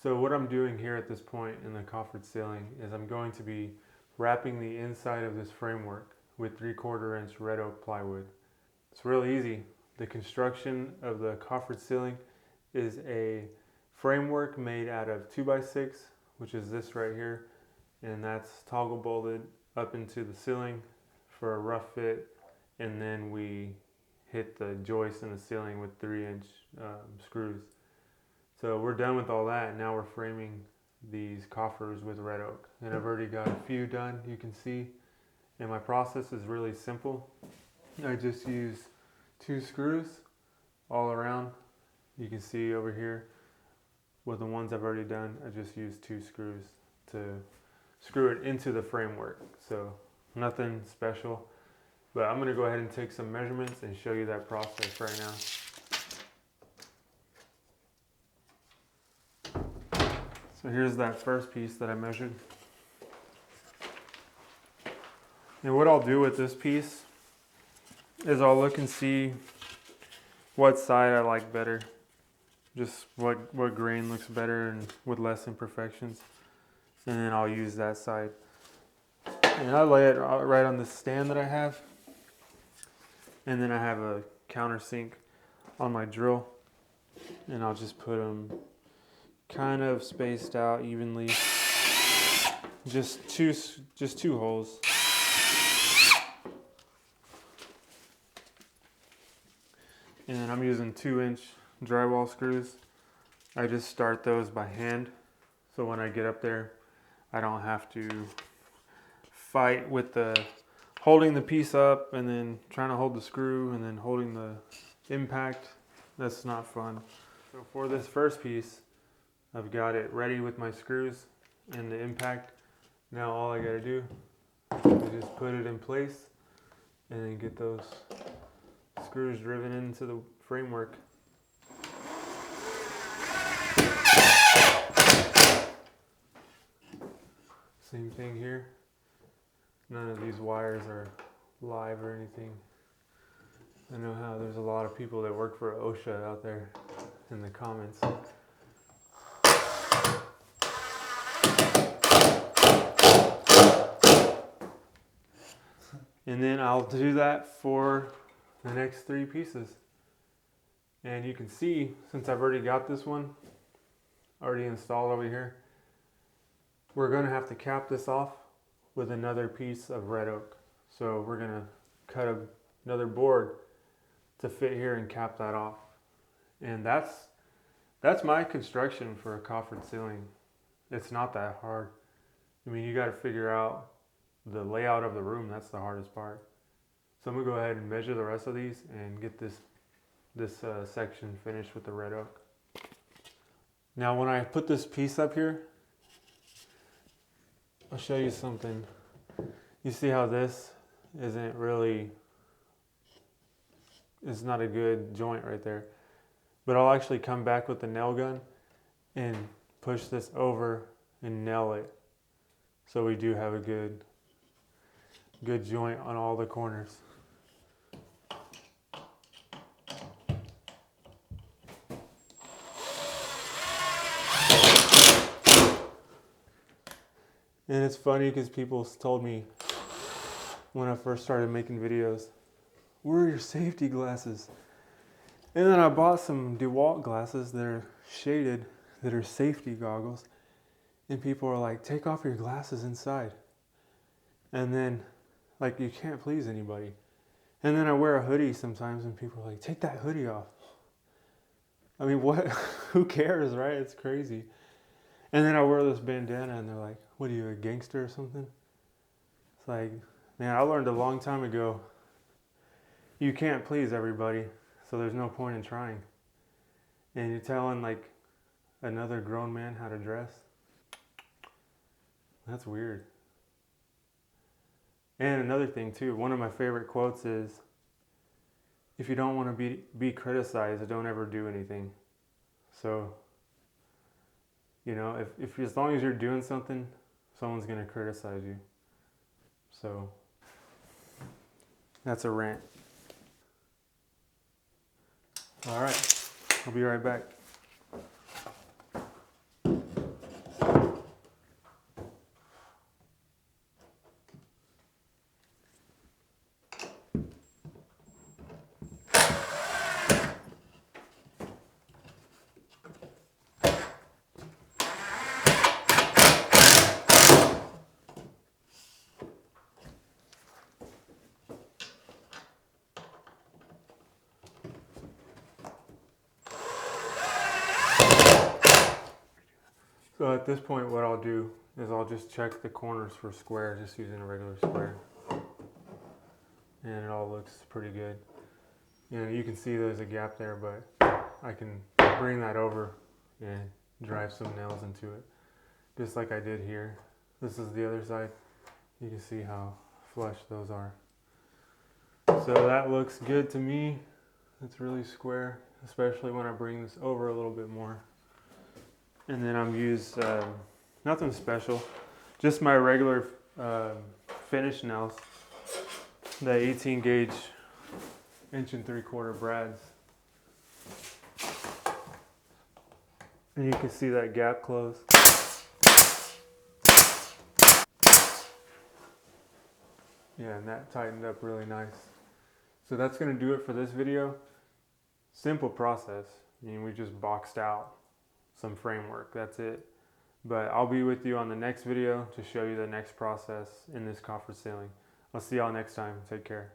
So what I'm doing here at this point in the coffered ceiling is I'm going to be wrapping the inside of this framework with 3/4 inch red oak plywood. It's real easy. The construction of the coffered ceiling is a framework made out of 2x6, which is this right here, and that's toggle bolted up into the ceiling for a rough fit, and then we hit the joist in the ceiling with 3-inch screws. So we're done with all that, and now we're framing these coffers with red oak, and I've already got a few done, you can see, and my process is really simple. I just use 2 screws all around. You can see over here with the ones I've already done, I just use 2 screws to screw it into the framework. So nothing special, but I'm going to go ahead and take some measurements and show you that process right now. So here's that first piece that I measured. And what I'll do with this piece is I'll look and see what side I like better. Just what grain looks better and with less imperfections. And then I'll use that side. And I lay it right on the stand that I have. And then I have a countersink on my drill. And I'll just put them kind of spaced out evenly. Just two holes. And then I'm using 2-inch drywall screws. I just start those by hand, so when I get up there I don't have to fight with the holding the piece up and then trying to hold the screw and then holding the impact. That's not fun. So for this first piece, I've got it ready with my screws and the impact. Now all I gotta do is just put it in place and then get those screws driven into the framework. Same thing here. None of these wires are live or anything. I know how there's a lot of people that work for OSHA out there in the comments. And then I'll do that for the next 3 pieces. And you can see, since I've already got this one already installed over here, we're going to have to cap this off with another piece of red oak. So we're going to cut another board to fit here and cap that off. And that's my construction for a coffered ceiling. It's not that hard. I mean, you got to figure out the layout of the room. That's the hardest part. So I'm gonna go ahead and measure the rest of these and get this section finished with the red oak. Now when I put this piece up here, I'll show you something. You see how this isn't really, it's not a good joint right there. But I'll actually come back with the nail gun and push this over and nail it. So we do have a good joint on all the corners. And it's funny because people told me when I first started making videos, where are your safety glasses? And then I bought some DeWalt glasses that are shaded, that are safety goggles. And people are like, take off your glasses inside. And then, like, you can't please anybody. And then I wear a hoodie sometimes and people are like, take that hoodie off. I mean, what? Who cares, right? It's crazy. And then I wear this bandana and they're like, what are you, a gangster or something? It's like, man, I learned a long time ago, you can't please everybody, so there's no point in trying. And you're telling like another grown man how to dress? That's weird. And another thing too, one of my favorite quotes is, if you don't want to be criticized, don't ever do anything. So, you know, if as long as you're doing something, someone's going to criticize you. So, that's a rant. All right, I'll be right back. So at this point what I'll do is I'll just check the corners for square, just using a regular square. And it all looks pretty good. You can see there's a gap there, but I can bring that over and drive some nails into it, just like I did here. This is the other side. You can see how flush those are. So that looks good to me. It's really square, especially when I bring this over a little bit more. And then I'm used nothing special, just my regular finish nails, the 18 gauge 1 3/4 brads. And you can see that gap close. Yeah, and that tightened up really nice. So that's going to do it for this video. Simple process. I mean, we just boxed out some framework, that's it. But I'll be with you on the next video to show you the next process in this coffered ceiling. I'll see y'all next time. Take care.